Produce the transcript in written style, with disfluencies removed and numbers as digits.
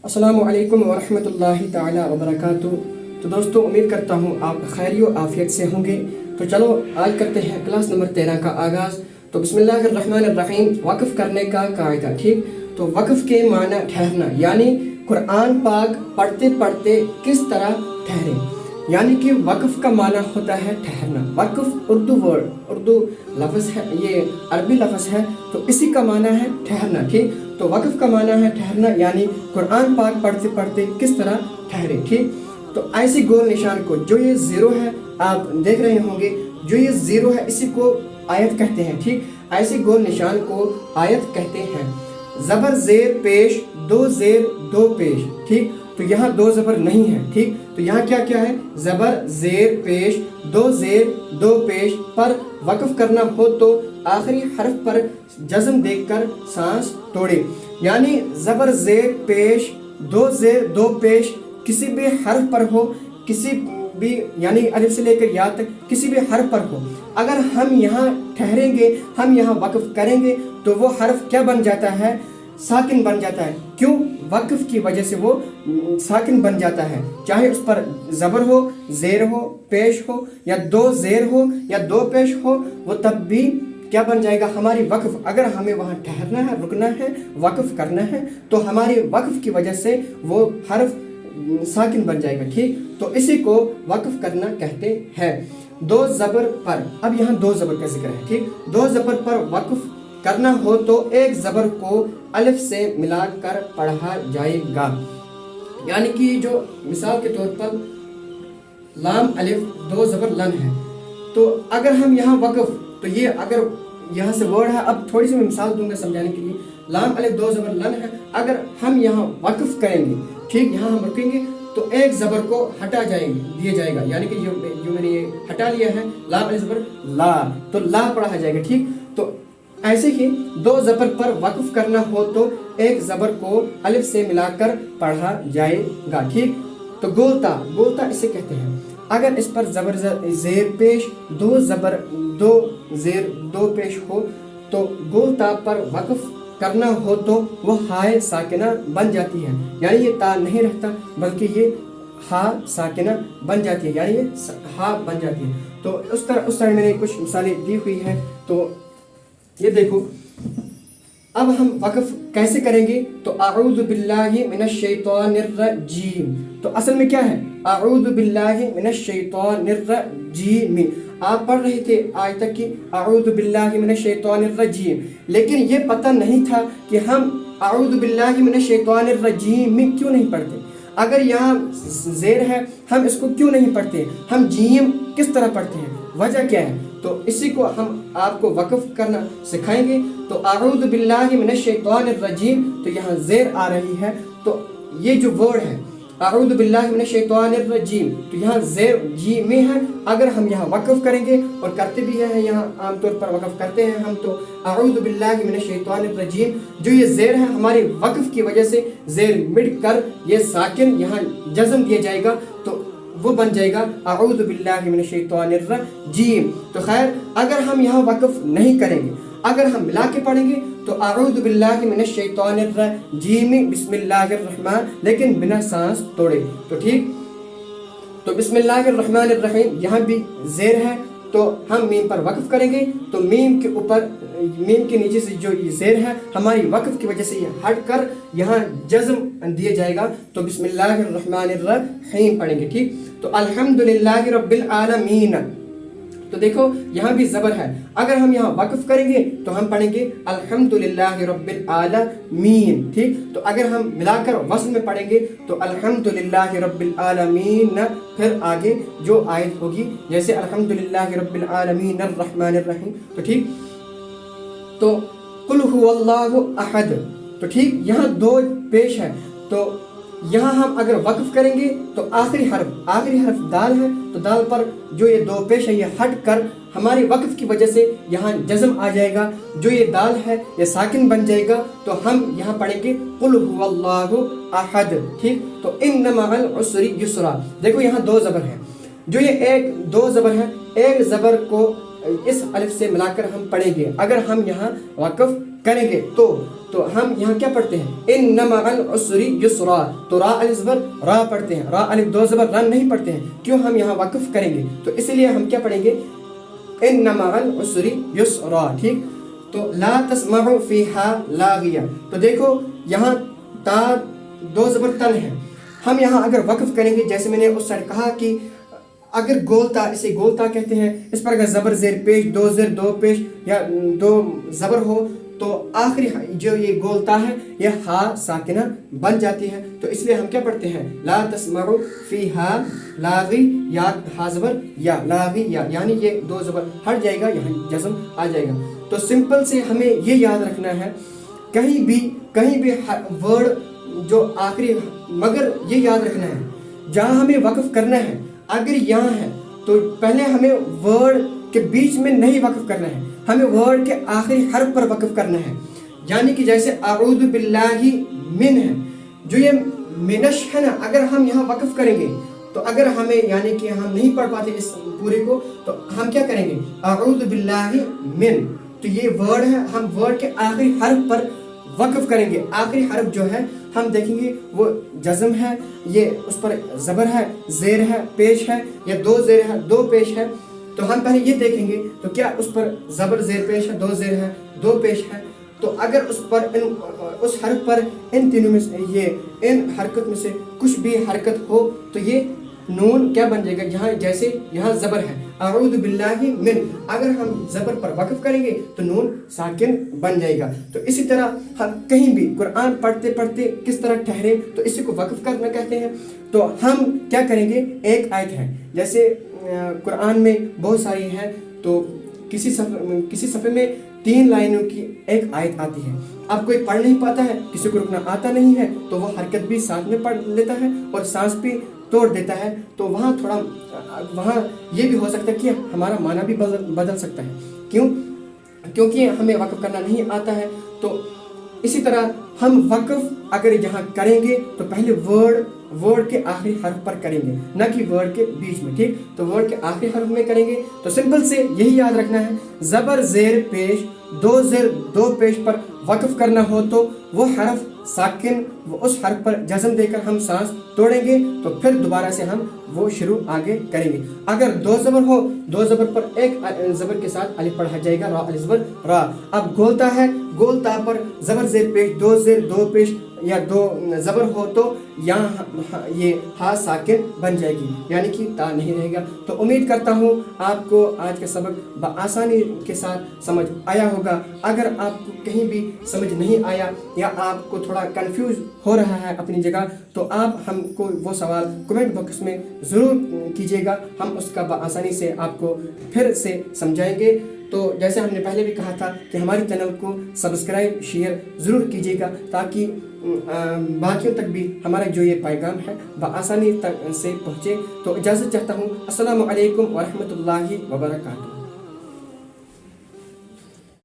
السلام علیکم ورحمۃ اللہ تعالی وبرکاتہ۔ تو دوستو، امید کرتا ہوں آپ خیر و عافیت سے ہوں گے۔ تو چلو آج کرتے ہیں کلاس نمبر 13 کا آغاز۔ تو بسم اللہ الرحمن الرحیم، وقف کرنے کا قاعدہ۔ ٹھیک، تو وقف کے معنی ٹھہرنا، یعنی قرآن پاک پڑھتے پڑھتے کس طرح ٹھہرے، یعنی کہ وقف کا معنی ہوتا ہے ٹھہرنا۔ وقف اردو لفظ ہے، یہ عربی لفظ ہے، تو اسی کا معنی ہے ٹھہرنا۔ ٹھیک، تو وقف کا معنی ہے ٹھہرنا، یعنی قرآن پاک پڑھتے پڑھتے کس طرح ٹھہرے۔ ٹھیک، تو ایسی گول نشان کو، جو یہ زیرو ہے آپ دیکھ رہے ہوں گے، جو یہ زیرو ہے اسی کو آیت کہتے ہیں۔ ٹھیک، ایسی گول نشان کو آیت کہتے ہیں۔ زبر زیر پیش، دو زیر دو پیش۔ ٹھیک، تو یہاں دو زبر نہیں ہے۔ ٹھیک، تو یہاں کیا ہے، زبر زیر پیش، دو زیر دو پیش پر وقف کرنا ہو تو آخری حرف پر جزم دیکھ کر سانس توڑے، یعنی زبر زیر پیش، دو زیر دو پیش کسی بھی حرف پر ہو، کسی بھی، یعنی الف سے لے کر یا تک کسی بھی حرف پر ہو، اگر ہم یہاں ٹھہریں گے، ہم یہاں وقف کریں گے تو وہ حرف کیا بن جاتا ہے، ساکن بن جاتا ہے۔ کیوں؟ وقف کی وجہ سے وہ ساکن بن جاتا ہے، چاہے اس پر زبر ہو، زیر ہو، پیش ہو، یا دو زیر ہو یا دو پیش ہو، وہ تب بھی کیا بن جائے گا، ہماری وقف۔ اگر ہمیں وہاں ٹھہرنا ہے، رکنا ہے، وقف کرنا ہے، تو ہماری وقف کی وجہ سے وہ حرف ساکن بن جائے گا۔ ٹھیک، تو اسی کو وقف کرنا کہتے ہیں۔ دو زبر پر، اب یہاں دو زبر کا ذکر ہے۔ ٹھیک، دو زبر پر وقف کرنا ہو تو ایک زبر کو الف سے ملا کر پڑھا جائے گا، یعنی کہ جو مثال کے طور پر لام الف دو زبر لن ہے، تو اگر ہم یہاں وقف، تو یہ اگر یہاں سے ورڈ ہے، اب تھوڑی سی میں مثال دوں گا سمجھانے کے لیے۔ لام الف دو زبر لن ہے، اگر ہم یہاں وقف کریں گے، ٹھیک، یہاں ہم رکیں گے تو ایک زبر کو ہٹا دیا جائے گا، یعنی کہ جو میں نے یہ ہٹا لیا ہے لام الف زبر لا، تو لا پڑھا جائے گا۔ ٹھیک، تو ایسے ہی دو زبر پر وقف کرنا ہو تو ایک زبر کو الف سے ملا کر پڑھا جائے گا۔ ٹھیک، تو گولتا اسے کہتے ہیں۔ اگر اس پر زبر زیر پیش، دو زبر دو زیر دو پیش ہو تو گولتا پر وقف کرنا ہو تو وہ ہائے ساکنہ بن جاتی ہے، یعنی یہ تا نہیں رہتا بلکہ یہ ہا ساکنہ بن جاتی ہے، یعنی یہ ہا بن جاتی ہے۔ تو اس طرح میں نے کچھ مثالیں دی ہوئی ہیں، تو یہ دیکھو۔ اب ہم وقف کیسے کریں گے؟ تو اعوذ باللہ من الشیطان الرجیم، تو اصل میں کیا ہے، اعوذ باللہ من الشیطان الرجیم۔ آپ پڑھ رہے تھے آج تک کہ اعوذ باللہ من الشیطان الرجیم، لیکن یہ پتہ نہیں تھا کہ ہم اعوذ باللہ من الشیطان الرجیم کیوں نہیں پڑھتے۔ اگر یہاں زیر ہے، ہم اس کو کیوں نہیں پڑھتے، ہم جیم کس طرح پڑھتے ہیں، وجہ کیا ہے؟ تو اسی کو ہم آپ کو وقف کرنا سکھائیں گے۔ تو اعوذ باللہ من الشیطان الرجیم، تو یہاں زیر آ رہی ہے، تو یہ جو ورڈ ہے اعوذ باللہ من الشیطان الرجیم، تو یہاں زیر جی میں ہے۔ اگر ہم یہاں وقف کریں گے، اور کرتے بھی ہیں، یہاں عام طور پر وقف کرتے ہیں ہم، تو اعوذ باللہ من الشیطان الرجیم، جو یہ زیر ہے ہماری وقف کی وجہ سے زیر مٹ کر یہ ساکن یہاں جزم دیا جائے گا، تو وہ بن جائے گا اعوذ باللہ من الشیطان الرجیم۔ تو خیر، اگر ہم یہاں وقف نہیں کریں گے، اگر ہم ملا کے پڑھیں گے تو اعوذ باللہ من الشیطان الرجیم بسم اللہ الرحمن، لیکن بنا سانس توڑے۔ تو ٹھیک، تو بسم اللہ الرحمن الرحیم، یہاں بھی زیر ہے، تو ہم میم پر وقف کریں گے، تو میم کے اوپر، میم کے نیچے سے جو یہ زیر ہے ہماری وقف کی وجہ سے یہ ہٹ کر یہاں جزم دیا جائے گا، تو بسم اللہ الرحمن الرحیم پڑھیں گے۔ ٹھیک، تو الحمدللہ رب العالمین، تو دیکھو یہاں بھی زبر ہے، اگر ہم یہاں وقف کریں گے تو ہم پڑھیں گے الحمدللہ رب العالمین۔ ٹھیک، تو اگر ہم ملا کر وصل میں پڑھیں گے تو الحمدللہ رب العالمین، پھر آگے جو آیت ہوگی جیسے الحمدللہ رب العالمین الرحمن الرحیم۔ تو ٹھیک، تو قل هو اللہ احد، تو ٹھیک، یہاں دو پیش ہے، تو یہاں ہم اگر وقف کریں گے تو آخری حرف دال ہے، تو دال پر جو یہ دو پیش ہے یہ ہٹ کر ہماری وقف کی وجہ سے یہاں جزم آ جائے گا، جو یہ دال ہے یہ ساکن بن جائے گا، تو ہم یہاں پڑھیں گے قل هو اللہ احد۔ ٹھیک، تو ان مع العسر یسرا، دیکھو یہاں دو زبر ہے، جو یہ ایک دو زبر ہے، ایک زبر کو اس الف سے ملا کر ہم پڑھیں گے۔ اگر ہم یہاں وقف کریں گے تو تو ہم یہاں کیا پڑھتے ہیں ان مع العسر یسرا، تو را الف زبر را پڑھتے ہیں، را الف دو زبر رن نہیں پڑھتے ہیں، کیوں ہم یہاں وقف کریں گے، تو اس لیے ہم کیا پڑھیں گے ان مع العسر یسرا، ٹھیک۔ تو لا تسمعوا فیها لاغیا، تو دیکھو یہاں تا دو زبر تن ہے، ہم یہاں اگر وقف کریں گے جیسے میں نے اس سائڈ کہا کہ اگر گولتا، اسے گولتا کہتے ہیں، اس پر اگر زبر زیر پیش، دو زیر دو پیش یا دو زبر ہو تو آخری جو یہ گولتا ہے یہ ہا ساکنہ بن جاتی ہے، تو اس لیے ہم کیا پڑھتے ہیں لا تسمعوا فیہا لاغی، یا ہا زبر یا لاغی یا، یعنی یہ دو زبر ہٹ جائے گا، یہاں جزم آ جائے گا۔ تو سمپل سے ہمیں یہ یاد رکھنا ہے کہیں بھی ورڈ جو آخری، مگر یہ یاد رکھنا ہے جہاں ہمیں وقف کرنا ہے اگر یہاں ہے تو پہلے ہمیں ورڈ کے بیچ میں نہیں وقف کرنا ہے، ہمیں ورڈ کے آخری حرف پر وقف کرنا ہے، یعنی کہ جیسے اعوذ باللہ من ہے، جو یہ منش ہے نا، اگر ہم یہاں وقف کریں گے تو اگر ہمیں یعنی کہ ہم نہیں پڑھ پاتے اس پورے کو تو ہم کیا کریں گے اعوذ باللہ من، تو یہ ورڈ ہے، ہم ورڈ کے آخری حرف پر وقف کریں گے، آخری حرف جو ہے ہم دیکھیں گے وہ جزم ہے، یہ اس پر زبر ہے، زیر ہے، پیش ہے، یا دو زیر ہے دو پیش ہے، تو ہم پہلے یہ دیکھیں گے تو کیا اس پر زبر زیر پیش ہے، دو زیر ہے دو پیش ہے، تو اگر اس حرف پر ان تینوں میں سے ان حرکت میں سے کچھ بھی حرکت ہو تو یہ نون کیا بن جائے گا، جہاں جیسے یہاں زبر ہے اعوذ باللہ من، اگر ہم زبر پر وقف کریں گے تو نون ساکن بن جائے گا۔ تو اسی طرح ہم کہیں بھی قرآن پڑھتے پڑھتے کس طرح ٹھہرے تو اسی کو وقف کرنا کہتے ہیں۔ تو ہم کیا کریں گے، ایک آیت ہے جیسے قرآن میں بہت ساری ہے، تو کسی صفحے میں 3 لائنوں کی ایک آیت آتی ہے، اب کوئی پڑھ نہیں پاتا ہے، کسی کو رکنا آتا نہیں ہے تو وہ حرکت بھی ساتھ میں پڑھ لیتا ہے اور سانس بھی توڑ دیتا ہے، تو وہاں یہ بھی ہو سکتا ہے کہ ہمارا معنی بھی بدل سکتا ہے، کیونکہ ہمیں وقف کرنا نہیں آتا ہے۔ تو اسی طرح ہم وقف اگر یہاں کریں گے تو پہلے ورڈ کے آخری حرف پر کریں گے، نہ کہ ورڈ کے بیچ میں، ٹھیک، تو ورڈ کے آخری حرف میں کریں گے۔ تو سمپل سے یہی یاد رکھنا ہے، زبر زیر پیش، دو زیر دو پیش پر وقف کرنا ہو تو وہ حرف ساکن، اس حرف پر جزم دے کر ہم سانس توڑیں گے، تو پھر دوبارہ سے ہم وہ شروع آگے کریں گے۔ اگر دو زبر ہو، دو زبر پر ایک زبر کے ساتھ الف پڑھا جائے گا، را الف زبر را۔ اب گولتا ہے، گولتا پر زبر زیر پیش، دو زیر دو پیش یا دو زبر ہو تو یہاں یہ ہا ساکن بن جائے گی، یعنی کہ تا نہیں رہے گا۔ تو امید کرتا ہوں آپ کو آج کا سبق بآسانی کے ساتھ سمجھ آیا ہوگا۔ اگر آپ کو کہیں بھی سمجھ نہیں آیا یا آپ کو تھوڑا کنفیوز ہو رہا ہے اپنی جگہ تو آپ ہم کو وہ سوال کمنٹ باکس میں ضرور کیجیے گا، ہم اس کا بآسانی سے آپ کو پھر سے سمجھائیں گے۔ تو جیسے ہم نے پہلے بھی کہا تھا کہ ہماری چینل کو سبسکرائب شیئر ضرور کیجیے گا تاکہ باقیوں تک بھی ہمارا جو یہ پیغام ہے بآسانی تک سے پہنچے۔ تو اجازت چاہتا ہوں، السلام علیکم ورحمۃ اللہ وبرکاتہ۔